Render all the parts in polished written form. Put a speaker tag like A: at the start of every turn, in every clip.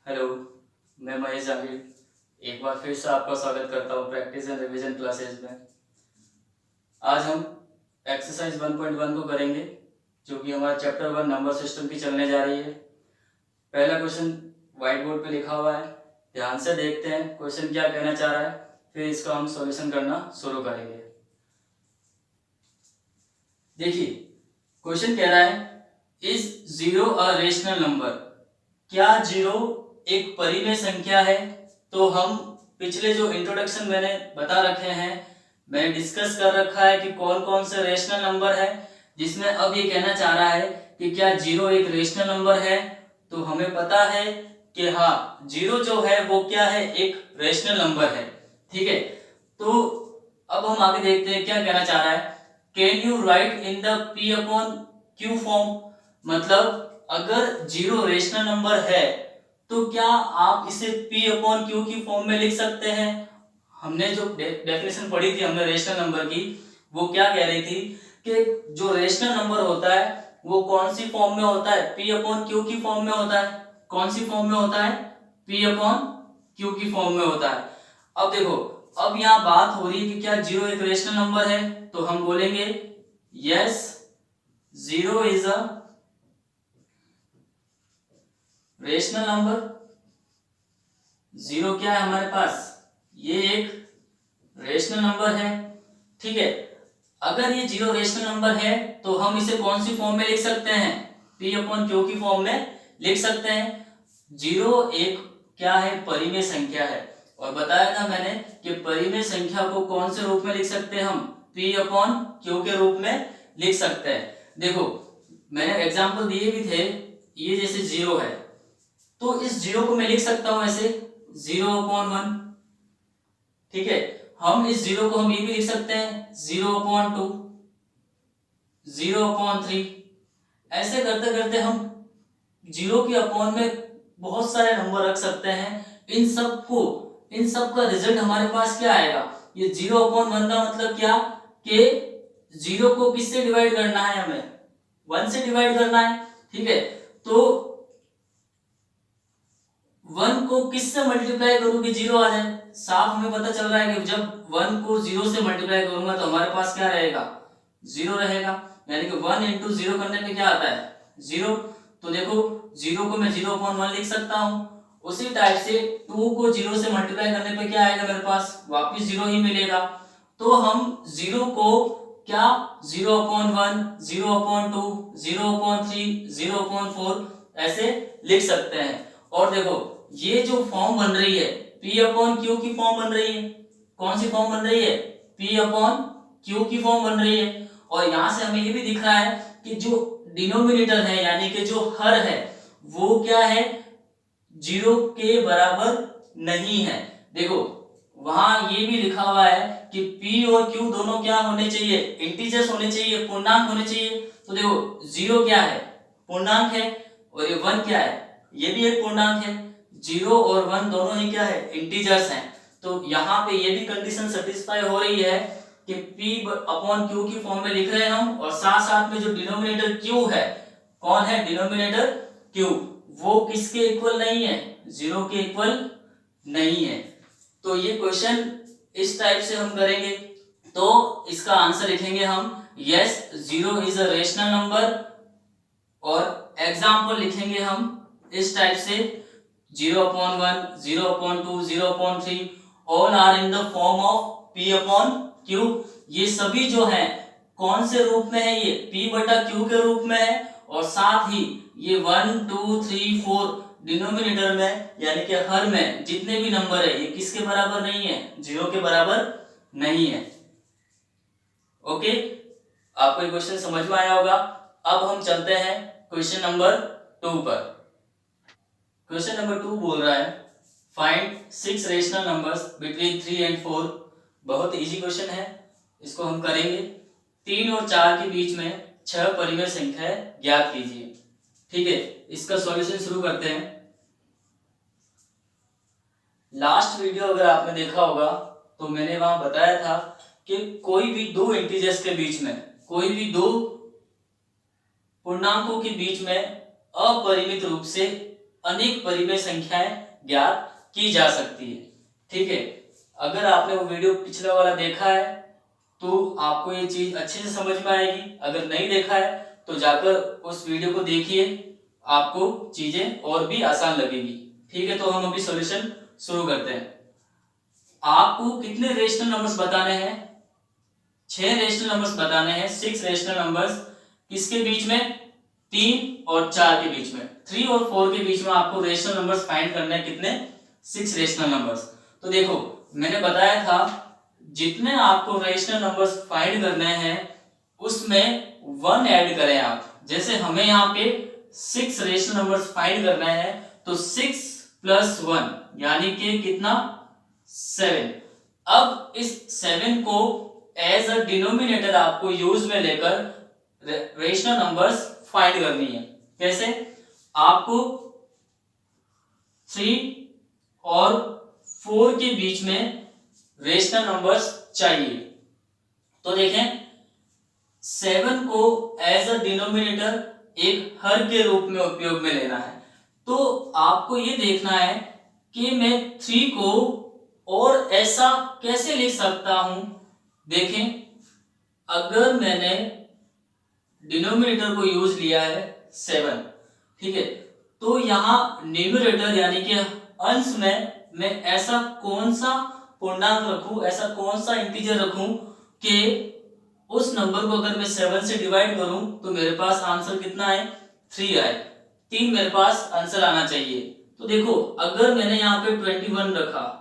A: Hello, मैं महेश जागीर एक बार फिर से आपका स्वागत करता हूँ प्रैक्टिस एंड रिवीजन क्लासेस में। आज हम एक्सरसाइज 1.1 को करेंगे, जो कि हमारा चैप्टर 1 नंबर सिस्टम की चलने जा रही है। पहला क्वेश्चन व्हाइट बोर्ड पे लिखा हुआ है, ध्यान से देखते हैं क्वेश्चन क्या कहना चाह रहा है, फिर इसका हम सॉल्यूशन करना शुरू करेंगे। देखिए, क्वेश्चन कह रहा है is zero a rational number. क्या जीरो एक परिमेय संख्या है? तो हम पिछले जो इंट्रोडक्शन मैंने बता रखे हैं, मैंने डिस्कस कर रखा है कि कौन कौन से रेशनल नंबर है, जिसमें अब ये कहना चाह रहा है कि क्या जीरो एक रेशनल नंबर है। तो हमें पता है कि हाँ, जीरो जो है वो क्या है, एक रेशनल नंबर है। ठीक है, तो अब हम आगे देखते हैं क्या कहना चाह रहा है। Can you right in the p upon q form? मतलब अगर जीरो रेशनल नंबर है तो क्या आप इसे p अपॉन q की फॉर्म में लिख सकते हैं? हमने जो डेफिनेशन पढ़ी थी हमने रेशनल नंबर की, वो क्या कह रही थी कि जो रेशनल नंबर होता है वो कौन सी फॉर्म में होता है, p अपॉन q की फॉर्म में होता है। कौन सी फॉर्म में होता है? p अपॉन q की फॉर्म में होता है। अब देखो, अब यहाँ बात हो रही है कि क्या जीरो एक रेशनल नंबर है, तो हम बोलेंगे yes, zero is a rational number. Zero क्या है हमारे पास, ये एक रेशनल नंबर है। ठीक है, अगर ये जीरो रेशनल नंबर है तो हम इसे कौन सी फॉर्म में लिख सकते हैं? p अपॉन q की फॉर्म में लिख सकते हैं। जीरो एक क्या है, परिमेय संख्या है, और बताया था मैंने कि परिमेय संख्या को कौन से रूप में लिख सकते हैं हम, p अपॉन q के रूप में लिख सकते हैं। देखो, मैंने एग्जांपल दिए भी थे, ये जैसे जीरो है तो इस जीरो को मैं लिख सकता हूं ऐसे, जीरो अपॉन वन। ठीक है, हम इस जीरो को हम ये भी लिख सकते हैं, zero upon two, zero upon three. ऐसे करते करते हम जीरो के अपॉन में बहुत सारे नंबर रख सकते हैं। इन सब का रिजल्ट हमारे पास क्या आएगा, ये जीरो अपॉन वन का मतलब क्या कि जीरो को किससे डिवाइड करना है, हमें वन से डिवाइड करना है। ठीक है, तो वन को किससे मल्टीप्लाई करूं कि जीरो आ जाए। साफ हमें पता चल रहा है कि जब वन को जीरो से मल्टीप्लाई करूंगा तो हमारे पास क्या रहेगा, जीरो रहेगा। यानी कि वन इंटू जीरो करने पे क्या आता है, जीरो। तो देखो, जीरो को मैं जीरो अपॉन वन लिख सकता हूँ। उसी टाइप से टू को जीरो से मल्टीप्लाई करने पे क्या आएगा, मेरे पास वापिस जीरो ही मिलेगा। तो हम जीरो को क्या, zero upon one, zero upon two, zero upon three, zero upon four ऐसे लिख सकते हैं। और देखो, ये जो फॉर्म बन रही है p अपॉन क्यू की फॉर्म बन रही है। कौन सी फॉर्म बन रही है, p अपॉन क्यू की फॉर्म बन रही है। और यहां से हमें ये भी दिख रहा है कि जो डिनोमिनेटर है यानी कि जो हर है वो क्या है, जीरो के बराबर नहीं है। देखो, वहां ये भी लिखा हुआ है कि p और q दोनों क्या होने चाहिए, इंटीजर्स होने चाहिए, पूर्णांक होने चाहिए। तो देखो, जीरो क्या है, पूर्णांक है, और ये वन क्या है, ये भी एक पूर्णांक है। जीरो और वन दोनों ही क्या है, इंटीजर्स हैं। तो यहाँ पे ये भी कंडीशन सेटिस्फाई हो रही है कि p अपॉन q की फॉर्म में लिख रहे हैं हम, और साथ साथ में जो डिनोमिनेटर q है, कौन है डिनोमिनेटर q, वो किसके इक्वल नहीं है, जीरो के इक्वल नहीं है। तो ये क्वेश्चन इस टाइप से हम करेंगे, तो इसका आंसर लिखेंगे हम yes, zero is a rational number. और एग्जाम्पल लिखेंगे हम इस टाइप से, zero upon one, zero upon two, zero upon three, all are in the form of p upon q। ये सभी जो है कौन से रूप में है, ये p बटा q के रूप में है, और साथ ही ये one two three four denominator में यानी कि हर में जितने भी नंबर है ये किसके बराबर नहीं है, जीरो के बराबर नहीं है। ओके, आपको ये क्वेश्चन समझ में आया होगा। अब हम चलते हैं क्वेश्चन नंबर 2 पर। क्वेश्चन नंबर 2 बोल रहा है find 6 rational numbers between 3 and 4। बहुत इजी क्वेश्चन है, इसको हम करेंगे। 3 और 4 के बीच में 6 परिमेय संख्याएं ज्ञात कीजिए। ठीक है, इसका सॉल्यूशन शुरू करते हैं। लास्ट वीडियो अगर आपने देखा होगा तो मैंने वहां बताया था कि कोई भी दो इंटीजर्स के बीच में, कोई भी दो पूर्णांकों के बीच में अपरिमित रूप से अनेक परिमेय संख्याएं ज्ञात की जा सकती है। ठीक है, अगर आपने वो वीडियो पिछला वाला देखा है तो आपको ये चीज अच्छे से समझ में आएगी, अगर नहीं देखा है तो जाकर उस वीडियो को देखिए, आपको चीजें और भी आसान लगेगी। ठीक है, तो हम अभी सॉल्यूशन शुरू करते हैं। आपको कितने रेशनल नंबर्स बताने हैं? 6 रेशनल नंबर्स बताने हैं। 6 रेशनल नंबर्स किसके बीच में? 3 और 4 के बीच में। 3 और 4 के बीच में आपको रेशनल नंबर्स फाइंड करने हैं। कितने? 6 रेशनल नंबर्स। तो देखो मैंने बताया था जितने आपको रेशनल नंबर्स फाइंड करने हैं उसमें 1 ऐड करें आप। जैसे हमें यहाँ पे 6 रेशनल नंबर्स फाइंड करना है तो 6 + 1 यानी कि कितना? 7। अब इस 7 को एज अ डिनोमिनेटर आपको यूज में लेकर रेशनल नंबर्स फाइंड करनी है। कैसे? आपको 3 और 4 के बीच में रेशनल नंबर्स चाहिए। तो देखें 7 को एज अ डिनोमिनेटर एक हर के रूप में उपयोग में लेना है। तो आपको ये देखना है कि मैं 3 को और ऐसा कैसे लिख सकता हूं। देखें अगर मैंने डिनोमिनेटर को यूज लिया है 7, ठीक है, तो यहां न्यूमरेटर यानी कि अंश में मैं ऐसा कौन सा पूर्णांक रखूं, ऐसा कौन सा इंटीजर रखूं कि उस नंबर को अगर मैं 7 से डिवाइड करूं तो मेरे पास आंसर कितना आए? 3 आए। 3 मेरे पास आंसर आना चाहिए। तो देखो अगर मैंने यहाँ पे 21 रखा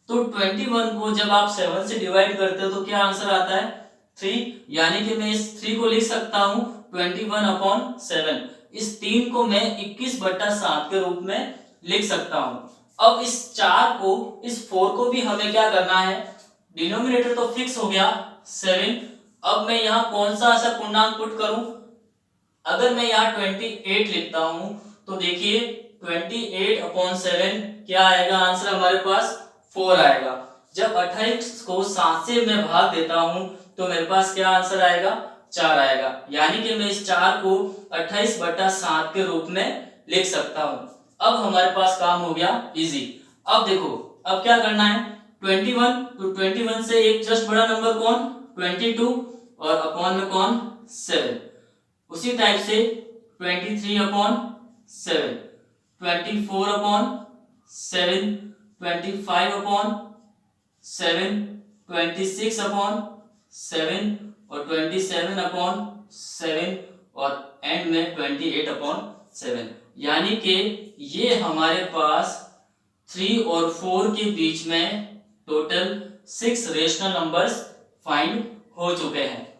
A: तो 21 को जब आप 7 से डिवाइड करते हो तो क्या आंसर आता है? 3। यानी कि मैं इस 3 को लिख सकता हूं 21/7। इस 3 को मैं 21/7 के रूप में लिख सकता हूं। अब इस 4 को, इस 4 को भी हमें क्या करना है? डिनोमिनेटर तो फिक्स हो गया 7। अब मैं यहाँ कौन सा ऐसा पूर्णांक पुट करूं? अगर मैं यहाँ 28 लिखता हूं तो देखिए 28/7 क्या आएगा? आंसर हमारे पास 4 आएगा। जब 28 को 7 से मैं भाग देता हूं तो मेरे पास क्या आंसर आएगा? 4 आएगा। यानी कि मैं इस 4 को 28/7 के रूप में लिख सकता हूं। अब हमारे पास काम हो गया इजी। अब देखो अब क्या करना है? 21, तो 21 से एक जस्ट बड़ा नंबर कौन? 22 और अपॉन में कौन? 7। उसी टाइप से 23/7, 24/7, 25/7, 26/7 और 27/7 और एंड में 28/7। यानी कि ये हमारे पास 3 और 4 के बीच में टोटल 6 रेशनल नंबर्स फाइंड हो चुके हैं।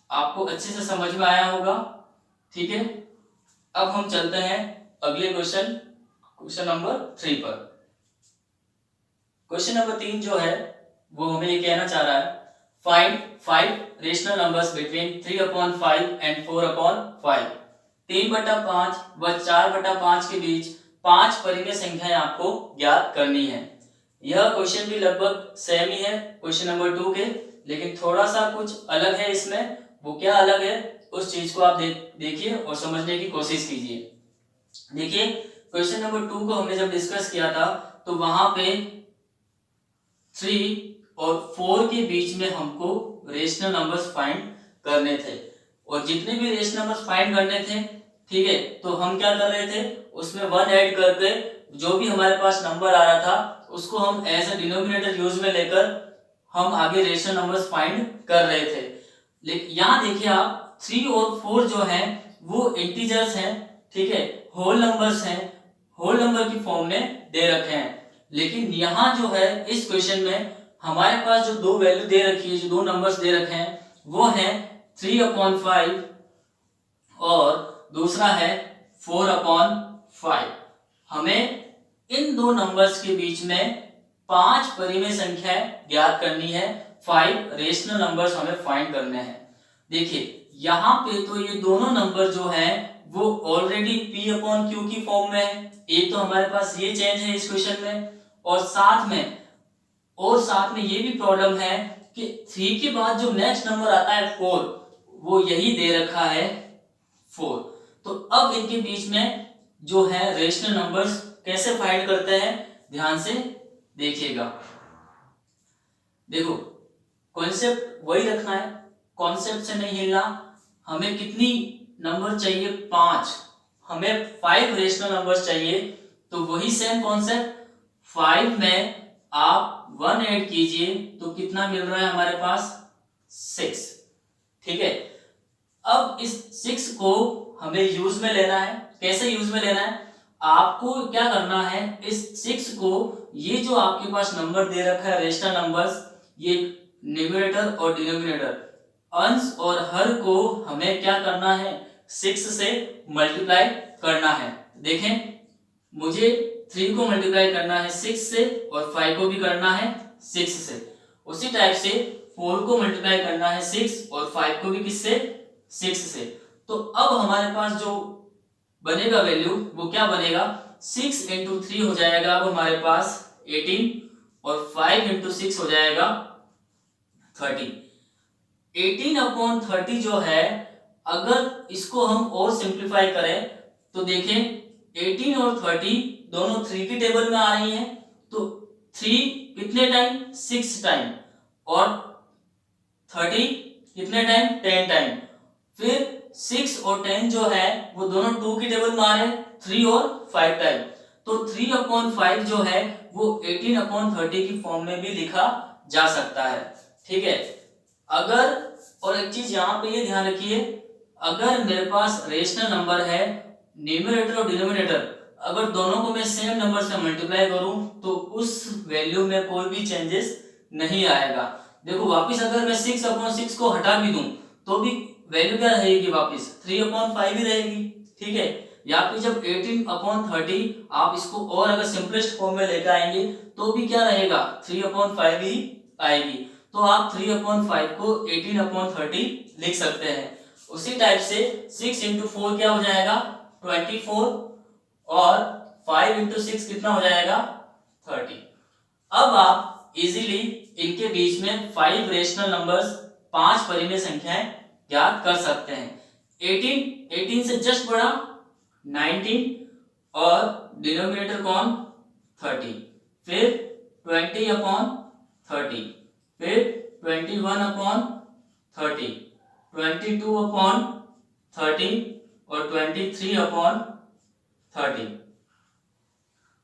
A: आपको अच्छे से समझ में आया होगा। ठीक है, अब हम चलते हैं अगले क्वेश्चन नंबर 3 पर। क्वेश्चन नंबर 3 जो है वो हमें ये कहना चाह रहा है find 5 rational numbers between 3/5 and 4/5। 3/5 व 4/5 के बीच 5 परिमेय संख्याएं आपको ज्ञात करनी है। यह क्वेश्चन भी लगभग सेम ही है क्वेश्चन नंबर 2 के, लेकिन थोड़ा सा कुछ अलग है इसमें। वो क्या अलग है उस चीज को आप देखिए और समझने की कोशिश कीजिए। देखिए क्वेश्चन नंबर 2 को हमने जब डिस्कस किया था तो वहां पे 3 और 4 के बीच में हमको रेशनल नंबर्स फाइंड करने थे, और जितने भी रेशनल नंबर्स फाइंड करने थे, ठीक है, तो हम क्या कर रहे थे? उसमें 1 ऐड करके जो भी हमारे पास नंबर आ रहा था उसको हम एज अ डिनोमिनेटर यूज में लेकर हम आगे रेशनल नंबर्स फाइंड कर रहे थे। लेकिन यहाँ देखिए आप 3 और 4 जो हैं वो इंटीजर्स हैं, ठीक है, होल नंबर्स हैं, होल नंबर की फॉर्म में दे रखे हैं। लेकिन यहाँ जो है इस क्वेश्चन में हमारे पास जो दो वैल्यू दे रखी है, जो दो नंबर्स दे रखे हैं वो है 3/5 और दूसरा है 4/5। हमें इन दो नंबर्स के बीच में 5 परिमेय संख्याएं ज्ञात करनी है। 5 रेशनल नंबर्स हमें फाइंड करने हैं। देखिए यहाँ पे तो ये दोनों नंबर जो हैं वो ऑलरेडी P/Q की फॉर्म में है। एक तो हमारे पास ये चेंज है इस क्वेश्चन में, और साथ में ये भी प्रॉब्लम है कि 3 के बाद जो नेक्स्ट नंबर आता है 4, वो यही दे रखा है 4। तो अब इनके बीच में जो है रेशनल नंबर्स कैसे फाइंड करते हैं, ध्यान से देखिएगा। देखो कॉन्सेप्ट वही रखना है, कॉन्सेप्ट से नहीं हिलना। हमें कितनी नंबर चाहिए, 5, हमें 5 रेशनल नंबर्स चाहिए। तो वही सेम कॉन्सेप्ट, 5 में आप 1 ऐड कीजिए तो कितना मिल रहा है हमारे पास, 6। ठीक है, अब इस 6 को हमें यूज में लेना है। कैसे यूज में लेना है, आपको क्या करना है, इस 6 को, ये जो आपके पास नंबर दे रखा है रेशनल नंबर्स, ये न्यूमरेटर और डिनोमिनेटर, अंश और हर को हमें क्या करना है, 6 से मल्टीप्लाई करना है। देखें, मुझे 3 को मल्टीप्लाई करना है 6 से और 5 को भी करना है 6 से। उसी टाइप से 4 को मल्टीप्लाई करना है 6 और 5 को भी किससे, 6 से। तो अब हमारे पास जो बनेगा वैल्यू वो क्या बनेगा, 6 इंटू 3 हो जाएगा अब हमारे पास 18 और 5 इंटू 6 हो जाएगा 30। 18/30 जो है, अगर इसको हम और सिंप्लीफाई करें तो देखें 18 और 30 दोनों 3 की टेबल में आ रही हैं, तो 3 कितने टाइम, 6 टाइम, और 30 कितने टाइम, 10 टाइम। फिर 6 और 10 जो है वो दोनों 2 की टेबल में आ रहे हैं, 3 और 5 टाइम। तो 3/5 जो है वो 18/30 की फॉर्म में भी लिखा जा सकता है। ठीक है, अगर, और एक चीज यहाँ पे ये ध्यान रखिए, अगर मेरे पास रेशनल नंबर है, न्यूमरेटर और डिनोमिनेटर, अगर दोनों को मैं सेम नंबर से मल्टीप्लाई करूं तो उस वैल्यू में कोई भी चेंजेस नहीं आएगा। देखो वापस अगर मैं 6/6 को हटा भी दूं तो भी वैल्यू क्या रहेगी, वापस 3/5 ही रहेगी। ठीक है, या फिर जब 18/30 आप इसको और अगर सिंपलेस्ट फॉर्म में लेकर आएंगे तो भी क्या रहेगा, 3/5 ही आएगी। तो आप 3/5 को 18/30 लिख सकते हैं। उसी टाइप से 6 इंटू 4 क्या हो जाएगा, 24, और 5 इंटू 6 कितना हो जाएगा, 30। अब आप इजीली इनके बीच में 5 रेशनल नंबर्स, 5 परिमेय संख्याएं ज्ञात कर सकते हैं। 18 से जस्ट बड़ा 19, और डिनोमिनेटर कौन, 30, फिर 20/30, फिर 21/30, 22/30 और 23/30।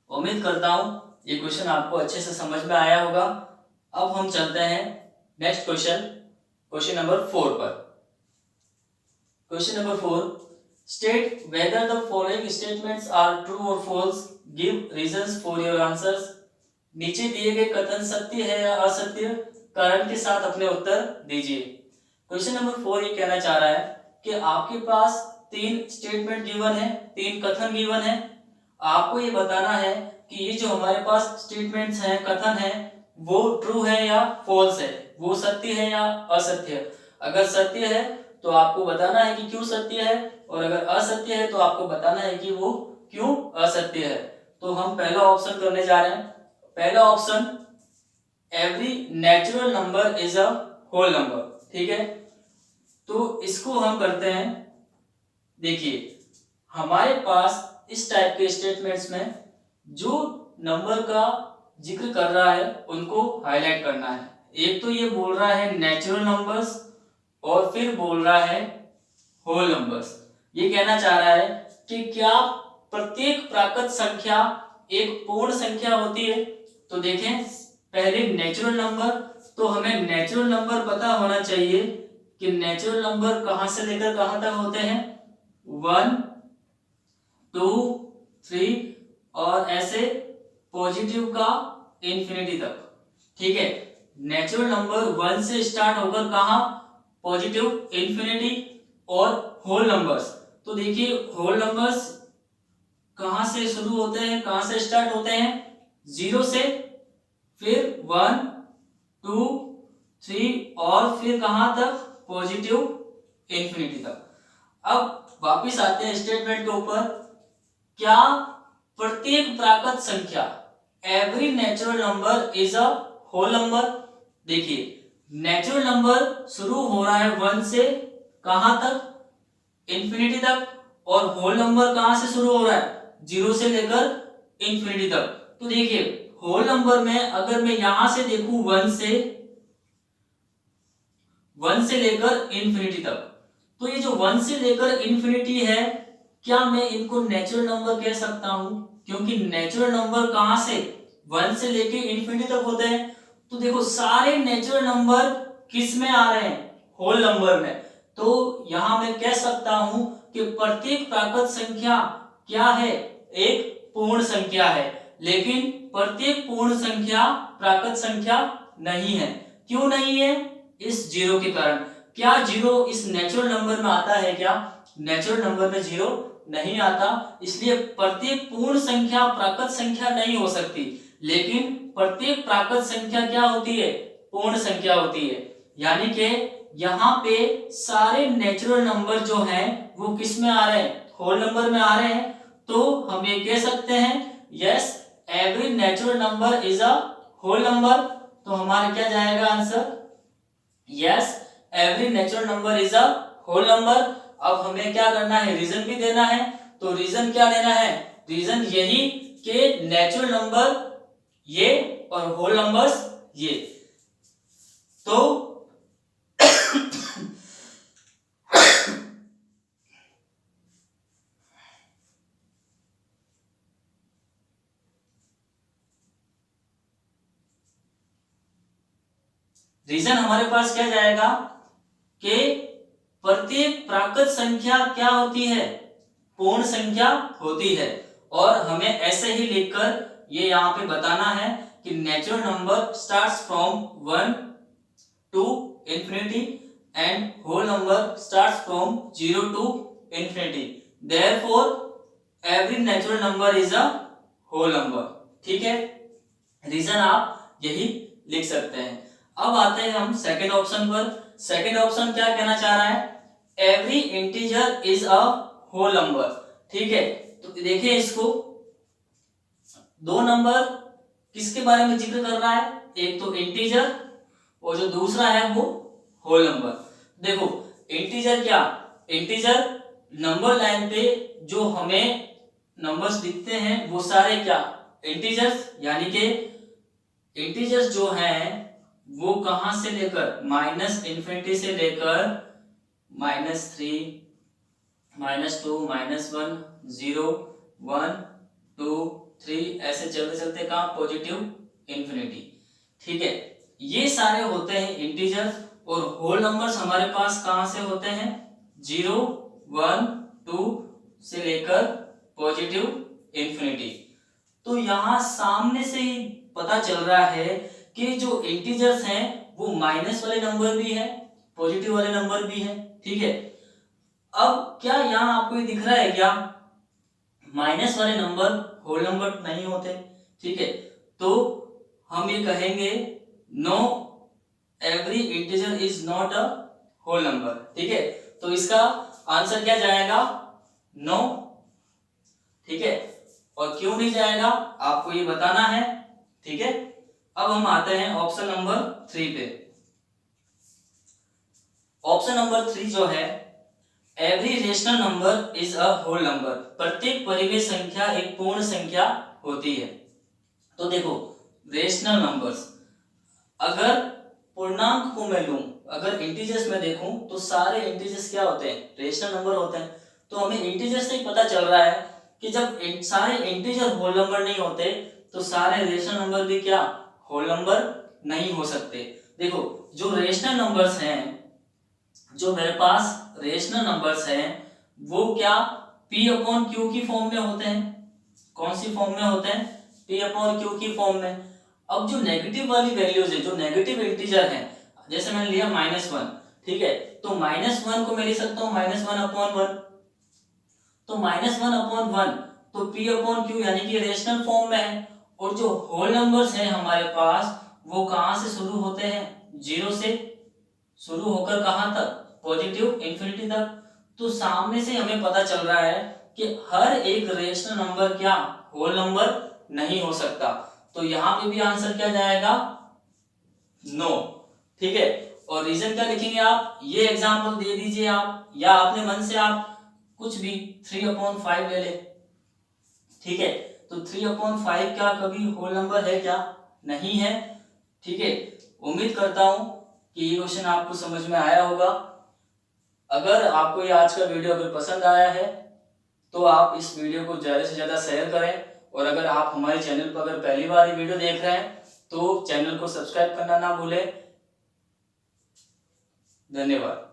A: उम्मीद करता हूं ये क्वेश्चन आपको अच्छे से समझ में आया होगा। अब हम चलते हैं नेक्स्ट क्वेश्चन, क्वेश्चन नंबर 4 पर। Question number 4, state whether the following statements are true और false, give reasons for your answers. नीचे दिए गए कथन सत्य है या असत्य, कारण के साथ अपने उत्तर दीजिए। क्वेश्चन नंबर 4 ये कहना चाह रहा है कि आपके पास 3 स्टेटमेंट गिवन है, 3 कथन गिवन है। आपको ये बताना है कि ये जो हमारे पास स्टेटमेंट्स हैं, कथन है, वो ट्रू है या फॉल्स है, वो सत्य है या असत्य है। अगर सत्य है तो आपको बताना है कि क्यों सत्य है, और अगर असत्य है तो आपको बताना है कि वो क्यों असत्य है। तो हम पहला ऑप्शन करने जा रहे हैं। पहला option, every natural number is a whole number. ठीक है, तो इसको हम करते हैं। देखिए हमारे पास इस टाइप के स्टेटमेंट्स में जो नंबर का जिक्र कर रहा है उनको हाईलाइट करना है। एक तो ये बोल रहा है नेचुरल नंबर्स, और फिर बोल रहा है होल नंबर्स। ये कहना चाह रहा है कि क्या प्रत्येक प्राकृत संख्या एक पूर्ण संख्या होती है। तो देखें, पहले नेचुरल नंबर, तो हमें नेचुरल नंबर पता होना चाहिए कि नेचुरल नंबर कहां से लेकर कहां तक होते हैं, 1, 2, 3 और ऐसे पॉजिटिव का इंफिनिटी तक। ठीक है, नेचुरल नंबर 1 से स्टार्ट होकर कहां, पॉजिटिव इंफिनिटी। और होल नंबर्स, तो देखिए होल नंबर्स कहां से शुरू होते हैं, कहां से स्टार्ट होते हैं, 0 से, फिर 1, 2, 3 और फिर कहां तक, पॉजिटिव इंफिनिटी तक। अब वापिस आते हैं स्टेटमेंट के ऊपर। क्या प्रत्येक प्राकृत संख्या, every natural number is a whole number. देखिए नेचुरल नंबर शुरू हो रहा है 1 से कहां तक, इंफिनिटी तक, और होल नंबर कहां से शुरू हो रहा है, जीरो से लेकर इंफिनिटी तक। तो देखिए होल नंबर में अगर मैं यहां से देखूं वन से लेकर इंफिनिटी तक, तो ये जो वन से लेकर इंफिनिटी है, क्या मैं इनको नेचुरल नंबर कह सकता हूं? क्योंकि नेचुरल नंबर कहां से, वन से लेकर इंफिनिटी तक होते हैं। तो देखो सारे नेचुरल नंबर किस में आ रहे हैं, होल नंबर में। तो यहां मैं कह सकता हूं कि प्रत्येक प्राकृत संख्या क्या है, एक पूर्ण संख्या है। लेकिन प्रत्येक पूर्ण संख्या प्राकृत संख्या नहीं है। क्यों नहीं है? इस जीरो के कारण। क्या जीरो इस नेचुरल नंबर में आता है? क्या नेचुरल नंबर में जीरो नहीं आता, इसलिए प्रत्येक पूर्ण संख्या प्राकृत संख्या नहीं हो सकती। लेकिन प्रत्येक प्राकृत संख्या क्या होती है, पूर्ण संख्या होती है। यानी कि यहाँ पे सारे नेचुरल नंबर जो हैं वो किस में आ रहे हैं, होल नंबर में आ रहे हैं। तो हम ये कह सकते हैं yes every natural number is a whole number. तो हमारा क्या जाएगा answer, yes every natural number is a whole number. अब हमें क्या करना है, रीजन भी देना है। तो रीजन क्या देना है, रीजन यही कि नेचुरल नंबर ये और होल नंबर्स ये। तो रीजन हमारे पास क्या जाएगा कि प्रत्येक प्राकृत संख्या क्या होती है, पूर्ण संख्या होती है। और हमें ऐसे ही लिखकर ये यहाँ पे बताना है कि natural number starts from 1 to infinity and whole number starts from 0 to infinity. Therefore every natural number is a whole number. ठीक है, रीजन आप यही लिख सकते हैं। अब आते हैं हम सेकंड ऑप्शन पर। सेकंड ऑप्शन क्या कहना चाह रहा है, every integer is a whole number. ठीक है, तो देखिए इसको दो नंबर किसके बारे में जिक्र कर रहा है, एक तो इंटीजर और जो दूसरा है वो होल नंबर। देखो इंटीजर क्या, इंटीजर नंबर लाइन पे जो हमें नंबर्स दिखते हैं वो सारे क्या इंटीजर्स, यानी कि इंटीजर्स जो हैं वो कहां से लेकर माइनस इंफिनिटी से लेकर -3 -2 -1 0 1 2 3 ऐसे चलते चलते कहां पॉजिटिव इंफिनिटी। ठीक है, ये सारे होते हैं इंटीजर्स। और होल नंबर्स हमारे पास कहां से होते हैं, 0 1 2 से लेकर पॉजिटिव इंफिनिटी। तो यहां सामने से ही पता चल रहा है कि जो इंटीजर्स हैं वो माइनस वाले नंबर भी है, पॉजिटिव वाले नंबर भी है। ठीक है, अब क्या यहां आपको ये दिख रहा है क्या, माइनस वाले नंबर होल नंबर नहीं होते। ठीक है, तो हम ये कहेंगे no every integer is not a whole number. ठीक है, तो इसका आंसर क्या जाएगा, नो। ठीक है, और क्यों नहीं जाएगा आपको ये बताना है। ठीक है, अब हम आते हैं ऑप्शन नंबर 3 पे। ऑप्शन नंबर 3 जो है, every rational number is a whole number. प्रत्येक परिमेय संख्या एक पूर्ण संख्या होती है। तो देखो रेशनल नंबर्स, अगर पूर्णांक को मैं लूं, अगर इंटीजर्स में देखूं तो सारे इंटीजर्स क्या होते हैं, रेशनल नंबर होते हैं। तो हमें इंटीजर्स से ही पता चल रहा है कि जब सारे इंटीजर होल नंबर नहीं होते तो सारे रेशनल नंबर भी क्या होल नंबर नहीं हो सकते। देखो जो रेशनल नंबर्स हैं, जो मेरे पास रेशनल नंबर्स हैं वो क्या p अपॉन क्यू की फॉर्म में होते हैं। कौन सी फॉर्म में होते हैं, p अपॉन क्यू की फॉर्म में। अब जो नेगेटिव वाली वैल्यूज है, जो नेगेटिव इंटीजर हैं, जैसे मैंने लिया -1, ठीक है, तो -1 को मैं लिख सकता हूँ -1 अपॉन 1। तो -1 अपॉन 1 तो p अपॉन क्यू यानी कि रेशनल फॉर्म में है। और जो होल नंबर्स हैं हमारे पास वो कहां से शुरू होते हैं, 0 से शुरू होकर कहां तक, पॉजिटिव इंफिनिटी तक। तो सामने से हमें पता चल रहा है कि हर एक रेशनल नंबर क्या होल नंबर नहीं हो सकता। तो यहां पे भी आंसर क्या जाएगा, नो। ठीक है, और रीजन क्या लिखेंगे आप, ये एग्जांपल दे दीजिए आप, या अपने मन से आप कुछ भी 3/5 ले ले। ठीक है। तो 3/5 क्या कभी होल नंबर है क्या? नहीं है। ठीक है, उम्मीद करता हूं कि ये क्वेश्चन आपको समझ में आया होगा। अगर आपको ये आज का वीडियो अगर पसंद आया है तो आप इस वीडियो को ज़्यादा से ज़्यादा शेयर करें, और अगर आप हमारे चैनल पर अगर पहली बार ये वीडियो देख रहे हैं तो चैनल को सब्सक्राइब करना ना भूलें। धन्यवाद।